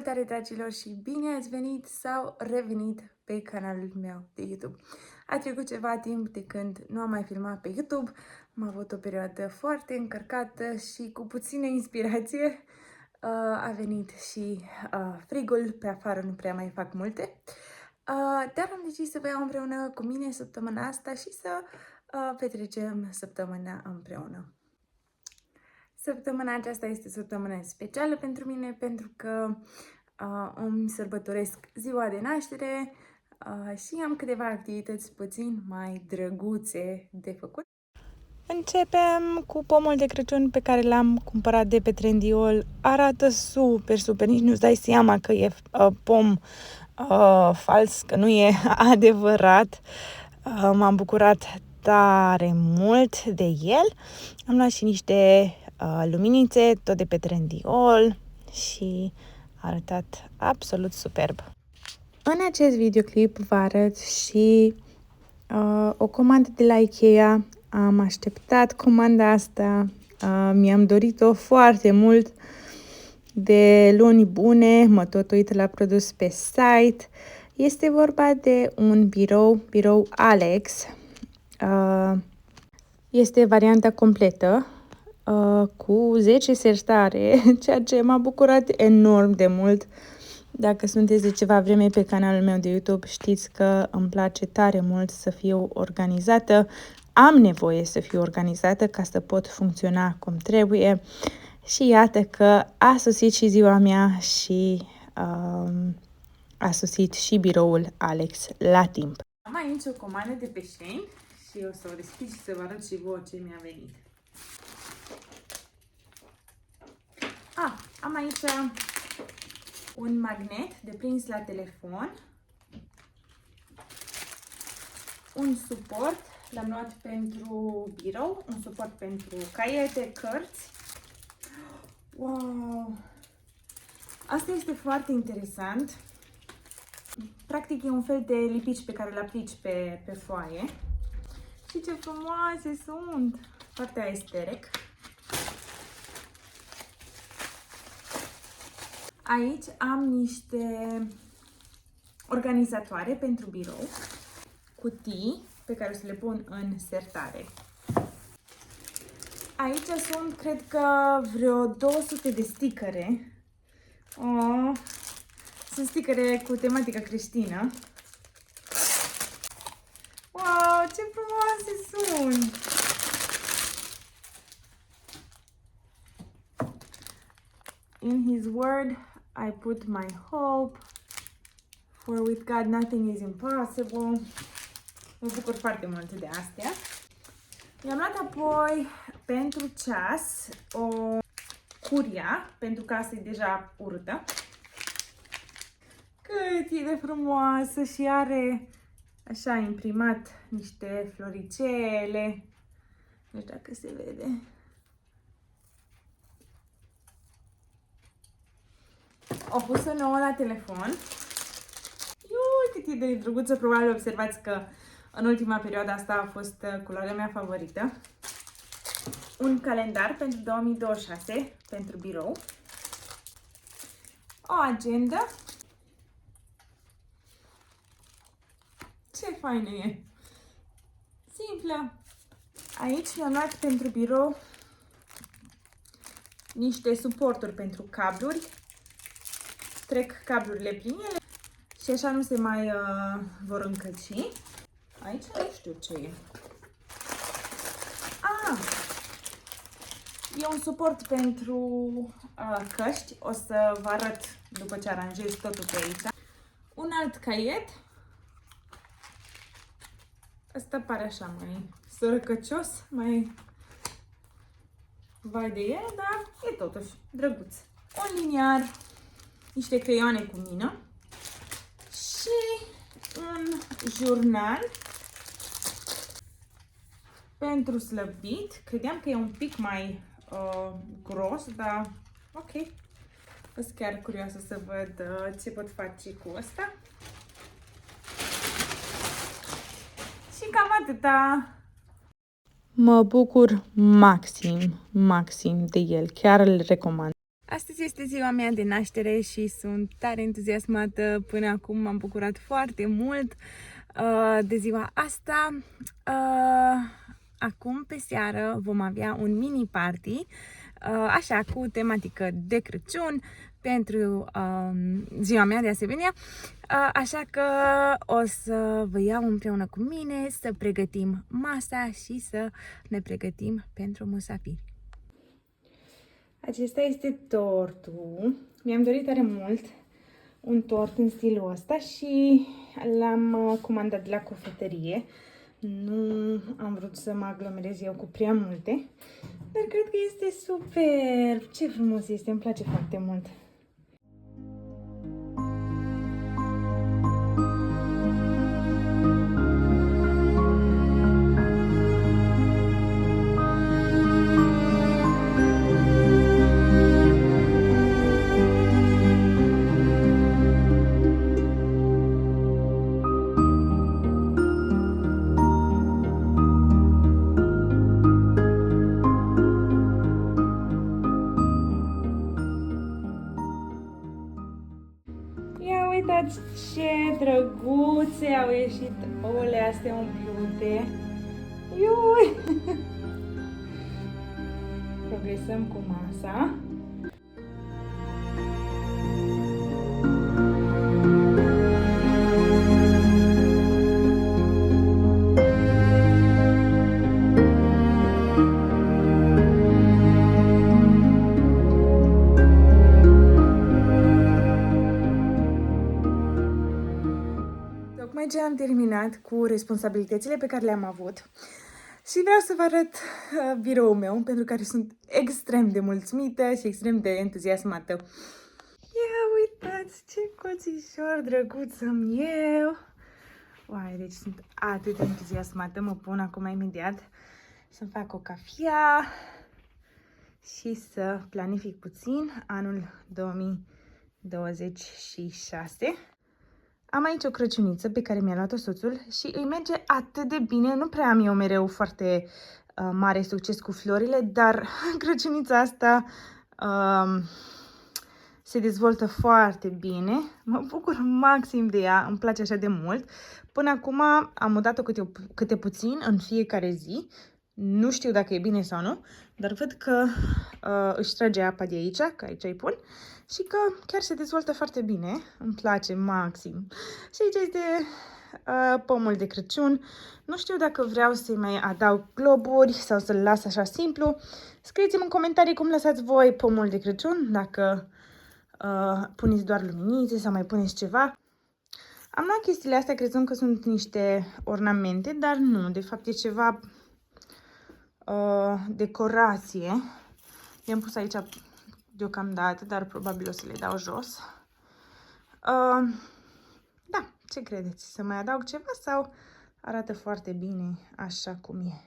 Salutare, dragilor, și bine ați venit sau revenit pe canalul meu de YouTube. A trecut ceva timp de când nu am mai filmat pe YouTube, am avut o perioadă foarte încărcată și cu puțină inspirație. A venit și frigul, pe afară nu prea mai fac multe, dar am decis să vă iau împreună cu mine săptămâna asta și să petrecem săptămâna împreună. Săptămâna aceasta este săptămână specială pentru mine pentru că îmi sărbătoresc ziua de naștere și am câteva activități puțin mai drăguțe de făcut. Începem cu pomul de Crăciun pe care l-am cumpărat de pe Trendyol. Arată super, super, nici nu-ți dai seama că e pom fals, că nu e adevărat. M-am bucurat tare mult de el. Am luat și niște luminițe, tot de pe Trendyol și a arătat absolut superb. În acest videoclip vă arăt și o comandă de la Ikea. Am așteptat comanda asta, mi-am dorit-o foarte mult de luni bune, mă tot uit la produs pe site. Este vorba de un birou Alex. Este varianta completă cu 10 sertare, ceea ce m-a bucurat enorm de mult. Dacă sunteți de ceva vreme pe canalul meu de YouTube, știți că îmi place tare mult să fiu organizată. Am nevoie să fiu organizată ca să pot funcționa cum trebuie. Și iată că a sosit și ziua mea și a sosit și biroul Alex la timp. Am aici o comandă de pe Shein și o să o deschid și să vă arăt și vouă ce mi-a venit. Am aici un magnet de prins la telefon, un suport, l-am luat pentru birou, un suport pentru caiete, cărți. Wow! Asta este foarte interesant. Practic e un fel de lipici pe care îl aplici pe foaie. Și ce frumoase sunt! Foarte aesthetic. Aici am niște organizatoare pentru birou, cutii pe care o să le pun în sertare. Aici sunt, cred că, vreo 200 de stickere. Sunt stickere cu tematică creștină. Wow, ce frumoase sunt! In His Word, I put my hope, for with God nothing is impossible. Mă bucur foarte mult de astea. I-am luat apoi pentru ceas o curia, pentru că asta e deja urâtă. Cât e de frumoasă și are așa imprimat niște floricele. Nu știu dacă se vede. O pus-o nouă la telefon. Cât e de drăguță, probabil observați că în ultima perioadă asta a fost culoarea mea favorită. Un calendar pentru 2026, pentru birou. O agendă. Ce faină e! Simplă! Aici mi-am luat pentru birou niște suporturi pentru cabluri. Trec cablurile prin ele și așa nu se mai vor încălci. Aici nu știu ce e. E un suport pentru căști. O să vă arăt după ce aranjez totul pe aici. Un alt caiet. Asta pare așa mai sărăcăcios, mai vai de el, dar e totuși drăguț. Un liniar, niște creioane cu mină și un jurnal pentru slăbit. Credeam că e un pic mai gros, dar ok. Sunt chiar curioasă să văd ce pot face cu asta. Și cam atâta. Mă bucur maxim de el. Chiar îl recomand. Astăzi este ziua mea de naștere și sunt tare entuziasmată. Până acum m-am bucurat foarte mult de ziua asta. Acum, pe seară, vom avea un mini party, așa, cu tematică de Crăciun, pentru ziua mea de asemenea. Așa că o să vă iau împreună cu mine să pregătim masa și să ne pregătim pentru musafiri. Acesta este tortul. Mi-am dorit tare mult un tort în stilul ăsta și l-am comandat de la cofetărie. Nu am vrut să mă aglomerez eu cu prea multe, dar cred că este super. Ce frumos este, îmi place foarte mult. Uitați ce drăguțe au ieșit ouăle astea umplute. Iui! Progresăm cu masa. Tocmai ce am terminat cu responsabilitățile pe care le-am avut și vreau să vă arăt biroul meu, pentru care sunt extrem de mulțumită și extrem de entuziasmată. Ia uitați ce coțișor drăguț am eu! Uai, deci sunt atât de entuziasmată, mă pun acum imediat să-mi fac o cafea și să planific puțin anul 2026. Am aici o crăciuniță pe care mi-a luat-o soțul și îi merge atât de bine. Nu prea am eu mereu foarte mare succes cu florile, dar crăciunița asta se dezvoltă foarte bine. Mă bucur maxim de ea, îmi place așa de mult. Până acum am mutat-o câte puțin în fiecare zi. Nu știu dacă e bine sau nu, dar văd că își trage apa de aici, că aici îi pun, și că chiar se dezvoltă foarte bine. Îmi place maxim. Și aici este pomul de Crăciun. Nu știu dacă vreau să-i mai adaug globuri sau să-l las așa simplu. Scrieți-mi în comentarii cum lăsați voi pomul de Crăciun, dacă puneți doar luminițe sau mai puneți ceva. Am luat chestiile astea crezând că sunt niște ornamente, dar nu, de fapt e ceva decorație. Le-am pus aici deocamdată, dar probabil o să le dau jos. Da, ce credeți? Să mai adaug ceva sau arată foarte bine așa cum e?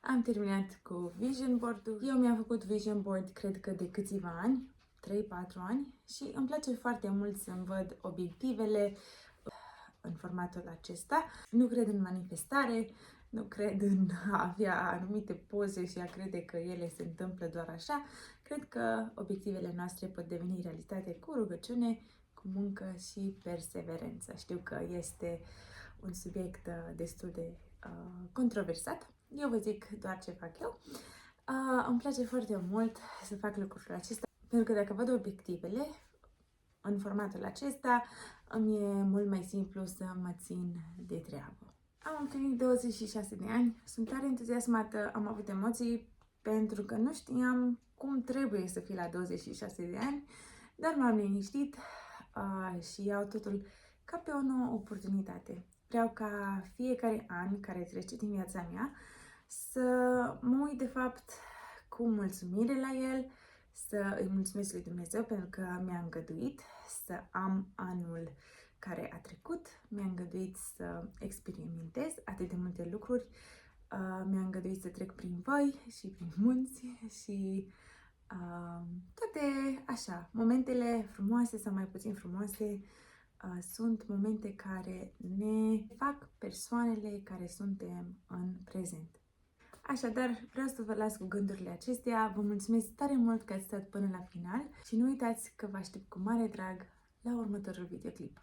Am terminat cu vision board-ul. Eu mi-am făcut vision board, cred că de câțiva ani, 3-4 ani, și îmi place foarte mult să-mi văd obiectivele în formatul acesta. Nu cred în manifestare, nu cred în a avea anumite poze și a crede că ele se întâmplă doar așa. Cred că obiectivele noastre pot deveni realitate cu rugăciune, cu muncă și perseverență. Știu că este un subiect destul de controversat. Eu vă zic doar ce fac eu. Îmi place foarte mult să fac lucrurile acestea, pentru că dacă văd obiectivele în formatul acesta, îmi e mult mai simplu să mă țin de treabă. Am împlinit 26 de ani, sunt tare entuziasmată, am avut emoții pentru că nu știam cum trebuie să fii la 26 de ani, dar m-am liniștit și iau totul ca pe o nouă oportunitate. Vreau ca fiecare an care trece din viața mea să mă uit de fapt cu mulțumire la el, să îi mulțumesc lui Dumnezeu pentru că mi-a îngăduit să am anul care a trecut, mi-a îngăduit să experimentez atât de multe lucruri, mi-a îngăduit să trec prin văi și prin munți și toate așa, momentele frumoase sau mai puțin frumoase sunt momente care ne fac persoanele care suntem în prezent. Așadar, vreau să vă las cu gândurile acestea. Vă mulțumesc tare mult că ați stat până la final și nu uitați că vă aștept cu mare drag la următorul videoclip.